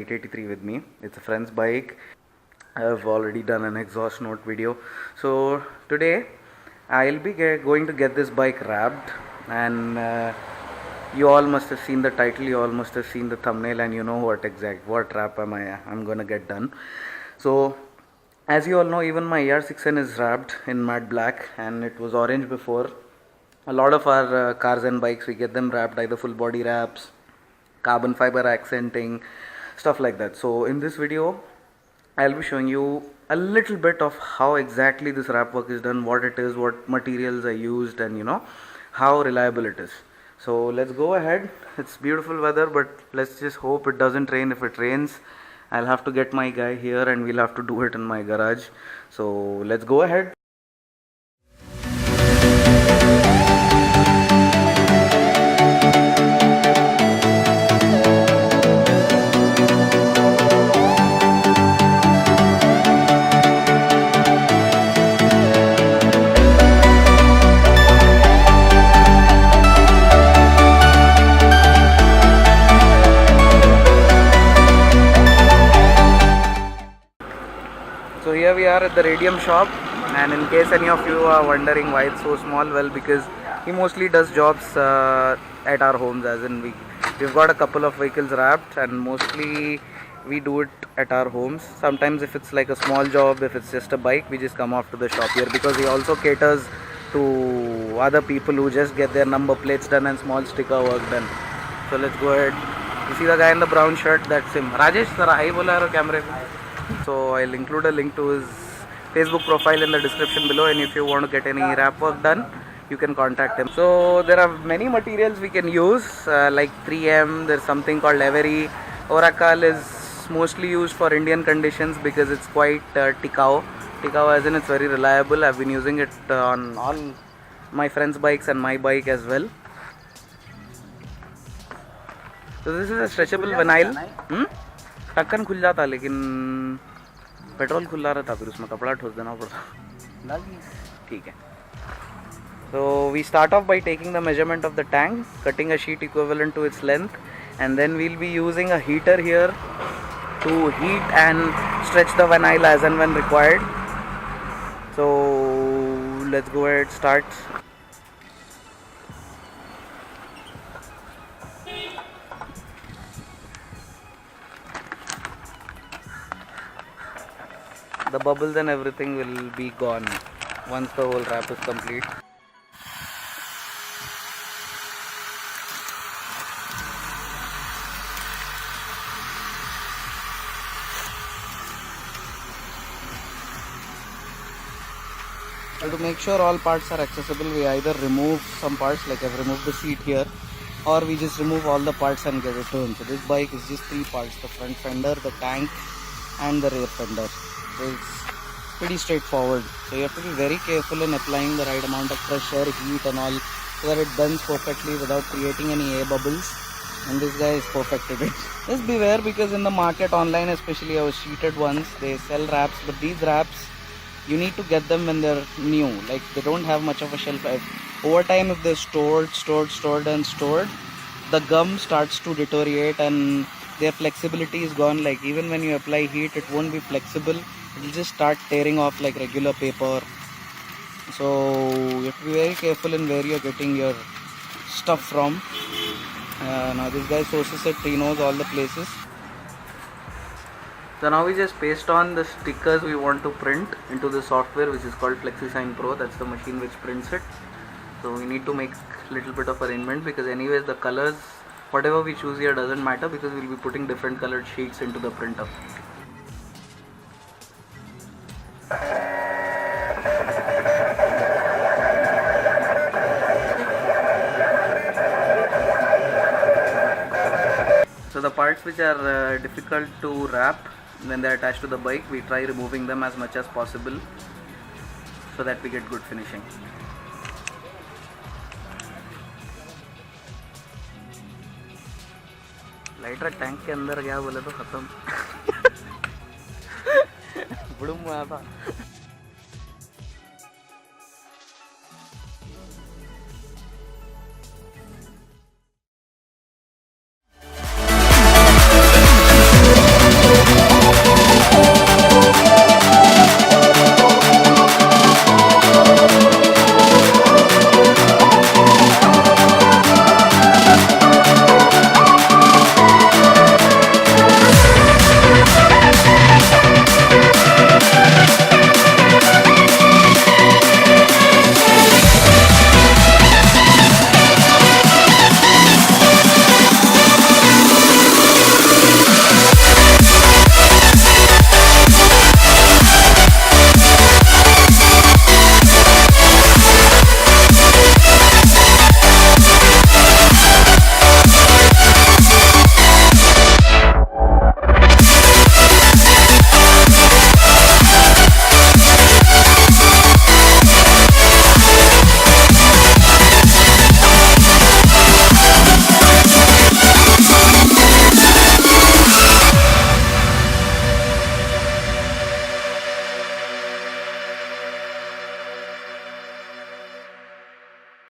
883 with me. It's a friend's bike. I've already done an exhaust note video. So today I'll be going to get this bike wrapped, and you all must have seen the title, you all must have seen the thumbnail, and you know what wrap I'm gonna get done. So as you all know, even my ER6N is wrapped in matte black, and it was orange before. A lot of our cars and bikes, we get them wrapped, either full body wraps, carbon fiber accenting, stuff like that. So in this video I'll be showing you a little bit of how exactly this wrap work is done, what it is, what materials are used, and how reliable it is. So let's go ahead. It's beautiful weather, but let's just hope it doesn't rain. If it rains, I'll have to get my guy here and we'll have to do it in my garage. So let's go ahead. So here we are at the radium shop, and in case any of you are wondering why it's so small, well, because he mostly does jobs at our homes, as in we've got a couple of vehicles wrapped, and mostly we do it at our homes. Sometimes if it's like a small job, if it's just a bike, we just come off to the shop here, because he also caters to other people who just get their number plates done and small sticker work done. So let's go ahead. You see the guy in the brown shirt? That's him. Rajesh, sir, hi bola raho camera. So I'll include a link to his Facebook profile in the description below, and if you want to get any wrap work done, you can contact him. So there are many materials we can use, like 3M, there's something called Every. Oracle is mostly used for Indian conditions because it's quite tikau as in it's very reliable. I've been using it on all my friends' bikes and my bike as well. So this is a stretchable vinyl. ढक्कन खुल जाता, लेकिन petrol खुला रहता, फिर उसमें कपड़ा ठोस देना पड़ता. ठीक है. So we start off by taking the measurement of the tank, cutting a sheet equivalent to its length, and then we'll be using a heater here to heat and stretch the vinyl as and when required. So let's go ahead, start. The bubbles and everything will be gone once the whole wrap is complete. So to make sure all parts are accessible, we either remove some parts, like I've removed the seat here, or we just remove all the parts and get it turned. So this bike is just 3 parts: the front fender, the tank, and the rear fender. So it's pretty straightforward. So you have to be very careful in applying the right amount of pressure, heat and all, so that it bends perfectly without creating any air bubbles. And this guy has perfected it. Just beware, because in the market online especially, I was cheated once. They sell wraps, but these wraps, you need to get them when they're new. Like, they don't have much of a shelf life. Over time, if they're stored, the gum starts to deteriorate and their flexibility is gone. Like, even when you apply heat, it won't be flexible. It will just start tearing off like regular paper. So you have to be very careful in where you're getting your stuff from. Now this guy sources it, he knows all the places. So now we just paste on the stickers we want to print into the software, which is called FlexiSign Pro. That's the machine which prints it. So we need to make a little bit of arrangement, because anyways the colors, whatever we choose here doesn't matter, because we'll be putting different colored sheets into the printer. So the parts which are difficult to wrap when they are attached to the bike, we try removing them as much as possible so that we get good finishing. Lighter tank के अंदर गया बोले तो खत्म. बुड़ूम हुआ था.